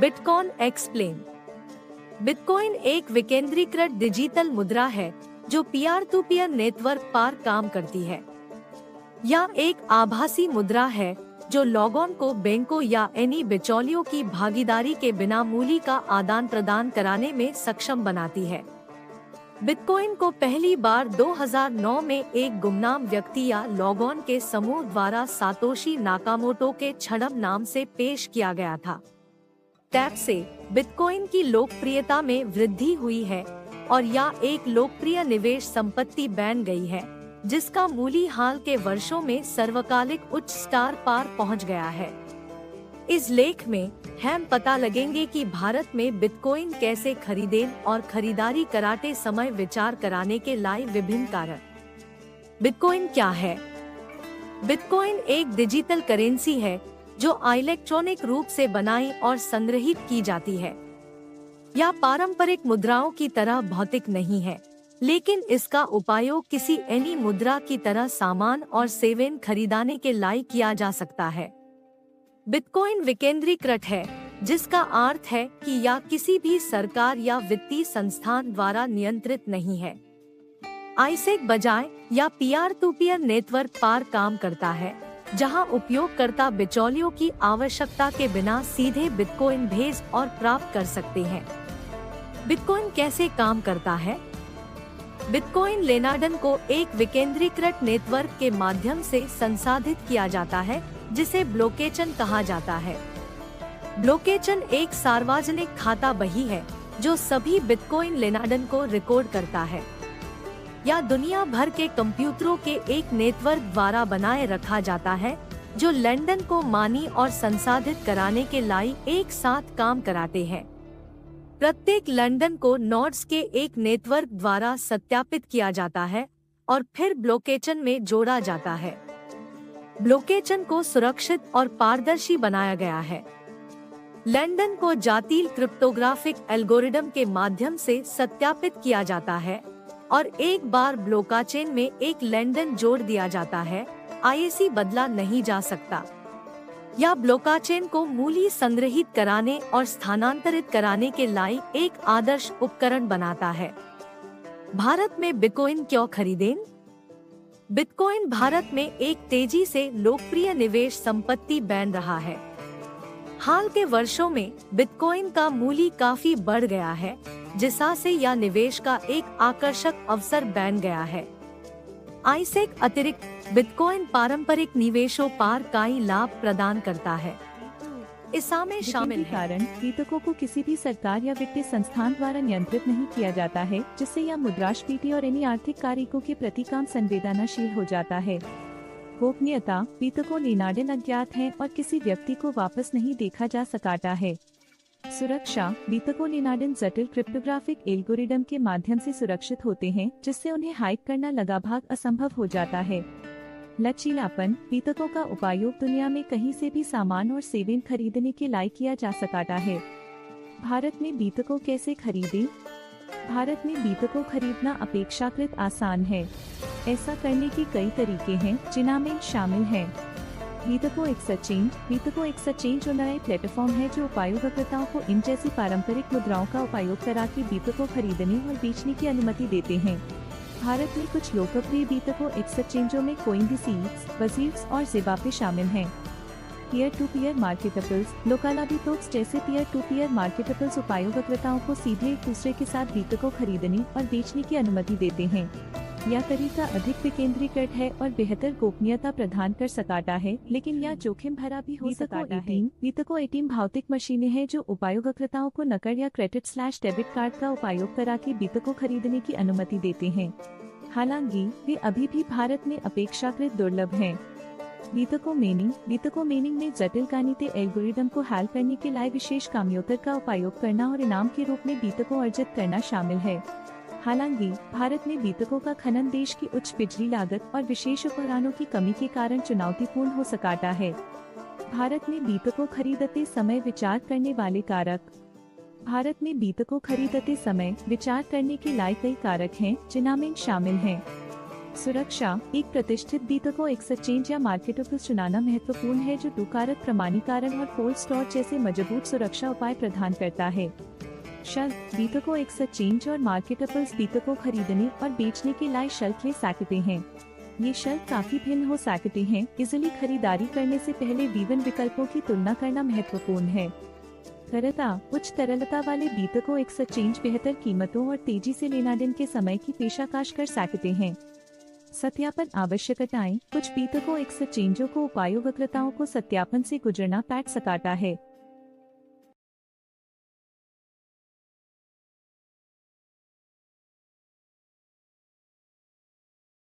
Bitcoin explain. Bitcoin एक विकेंद्रीकृत digital मुद्रा है जो पीयर टू पीयर नेटवर्क पर काम करती है। यह एक आभासी मुद्रा है जो लोगों को बैंकों या अन्य बिचौलियों की भागीदारी के बिना मूल्य का आदान प्रदान कराने में सक्षम बनाती है। बिटकॉइन को पहली बार 2009 में एक गुमनाम व्यक्ति या लोगों के समूह द्वारा सातोशी नाकामोटो के छड़म नाम से पेश किया गया था। तब से बिटकॉइन की लोकप्रियता में वृद्धि हुई है और यह एक लोकप्रिय निवेश संपत्ति बन गई है जिसका मूल्य हाल के वर्षों में सर्वकालिक उच्च स्तर पर पहुंच गया है। इस लेख में हम पता लगेंगे कि भारत में बिटकॉइन कैसे खरीदें और खरीदारी कराते समय विचार कराने के लाए विभिन्न कारण। बिटकॉइन क्या है? बिटकॉइन एक डिजिटल करेंसी है जो इलेक्ट्रॉनिक रूप से बनाई और संग्रहित की जाती है। यह पारंपरिक मुद्राओं की तरह भौतिक नहीं है, लेकिन इसका उपयोग किसी अन्य मुद्रा की तरह सामान और सेवाएं खरीदने के लिए किया जा सकता है। बिटकॉइन विकेंद्रीकृत है, जिसका अर्थ है कि यह किसी भी सरकार या वित्तीय संस्थान द्वारा नियंत्रित नहीं है। इसके बजाय यह पीयर टू पीयर नेटवर्क पर काम करता है, जहां उपयोगकर्ता बिचौलियों की आवश्यकता के बिना सीधे बिटकॉइन भेज और प्राप्त कर सकते हैं। बिटकॉइन कैसे काम करता है? बिटकॉइन लेनदेन को एक विकेंद्रीकृत नेटवर्क के माध्यम से संसाधित किया जाता है, जिसे ब्लॉकचेन कहा जाता है। ब्लॉकचेन एक सार्वजनिक खाता बही है जो सभी बिटकॉइन लेनदेन को रिकॉर्ड करता है। यह दुनिया भर के कंप्यूटरों के एक नेटवर्क द्वारा बनाए रखा जाता है जो लेनदेन को मानी और संसाधित कराने के लिए एक साथ काम कराते हैं। प्रत्येक लेनदेन को नोड्स के एक नेटवर्क द्वारा सत्यापित किया जाता है और फिर ब्लॉकचेन में जोड़ा जाता है। ब्लॉकचेन को सुरक्षित और पारदर्शी बनाया गया है। लेनदेन को जटिल क्रिप्टोग्राफिक एल्गोरिदम के माध्यम से सत्यापित किया जाता है और एक बार ब्लॉकचेन में एक लेनदेन जोड़ दिया जाता है, इसे बदला नहीं जा सकता। यह ब्लॉकचेन को मूल्य संग्रहित कराने और स्थानांतरित कराने के लिए एक आदर्श उपकरण बनाता है। भारत में बिटकॉइन क्यों खरीदें? बिटकॉइन भारत में एक तेजी से लोकप्रिय निवेश संपत्ति बन रहा है। हाल के वर्षों में बिटकॉइन का मूल्य काफी बढ़ गया है, जिससे यह निवेश का एक आकर्षक अवसर बन गया है। इसके अतिरिक्त बिटकॉइन पारंपरिक निवेशों पर कई लाभ प्रदान करता है। इसमें शामिल कारण बिटकॉइन को किसी भी सरकार या वित्तीय संस्थान द्वारा नियंत्रित नहीं किया जाता है, जिससे यह मुद्रास्फीति और अन्य आर्थिक कारकों के प्रति कम संवेदनशील हो जाता है। गोपनीयता, बिटकॉइन लेनदेन अज्ञात है और किसी व्यक्ति को वापस नहीं देखा जा सकता है। सुरक्षा, बिटकॉइन लेनदेन जटिल क्रिप्टोग्राफिक एल्गोरिदम के माध्यम से सुरक्षित होते हैं, जिससे उन्हें हैक करना लगाभग असंभव हो जाता है। लचीलापन, बिटकॉइन का उपयोग दुनिया में कहीं से भी सामान और सेवाएं खरीदने के लिए किया जा सकता है। भारत में बिटकॉइन कैसे खरीदें? भारत में बिटकॉइन खरीदना अपेक्षाकृत आसान है। ऐसा करने के कई तरीके हैं, जिनमें शामिल हैं बिटकॉइन एक्सचेंज। बिटकॉइन एक्सचेंज जो नया प्लेटफॉर्म है जो उपयोगकर्ताओं को इन जैसी पारंपरिक मुद्राओं का उपयोग करा के बिटकॉइन खरीदने और बेचने की अनुमति देते हैं। भारत में कुछ लोकप्रिय बिटकॉइन एक्सचेंजों में कोइनबेस, बजीट्स और ज़िबापे शामिल हैं। पीयर टू पीयर मार्केटप्लेस, लोकालाबिटोक्स जैसे पीयर टू पीयर मार्केटप्लेस उपयोगकर्ताओं को सीधे एक दूसरे के साथ बिटकॉइन खरीदने और बेचने की अनुमति देते हैं। यह तरीका अधिक विकेंद्रीकृत है और बेहतर गोपनीयता प्रदान कर सकता है, लेकिन यह जोखिम भरा भी हो सकता है। बिटकॉइन एटीएम भौतिक मशीनें हैं जो उपयोगकर्ताओं को नकद या क्रेडिट/डेबिट कार्ड का उपयोग करा के बिटकॉइन खरीदने की अनुमति देते हैं। हालांकि वे अभी भी भारत में अपेक्षाकृत दुर्लभ हैं। बिटकॉइन मेनिंग में जटिल गणितीय एल्गोरिदम को हल करने के लिए विशेष कंप्यूटर का उपयोग करना और इनाम के रूप में बिटकॉइन अर्जित करना शामिल है। हालांकि भारत में बिटकॉइन का खनन देश की उच्च बिजली लागत और विशेष उपकरणों की कमी के कारण चुनौतीपूर्ण हो सकता है। भारत में बिटकॉइन खरीदते समय विचार करने वाले कारक। भारत में बिटकॉइन खरीदते समय विचार करने के लिए कई कारक हैं, जिनमें शामिल हैं सुरक्षा। एक प्रतिष्ठित बीतको एक्सचेंज या मार्केटप्लेस चुनाना महत्वपूर्ण है जो दुकारक प्रमाणीकरण और कोल्ड स्टोर जैसे मजबूत सुरक्षा उपाय प्रदान करता है। शर्त। बीतको एक्सचेंज और मार्केटप्लेस बीतको खरीदने और बेचने के लिए शुल्क ले सकते हैं। ये शुल्क काफी भिन्न हो सकते हैं, इसलिए खरीदारी करने से पहले विभिन्न विकल्पों की तुलना करना महत्वपूर्ण है। तरलता। उच्च तरलता वाले बीतको एक्सचेंज बेहतर कीमतों और तेजी से लेना देन के समय की पेशकश कर सकते हैं। सत्यापन आवश्यकताएं। कुछ बीतको एक्सचेंजों को उपयोगकर्ताओं को सत्यापन से गुजरना पड़ सकता है।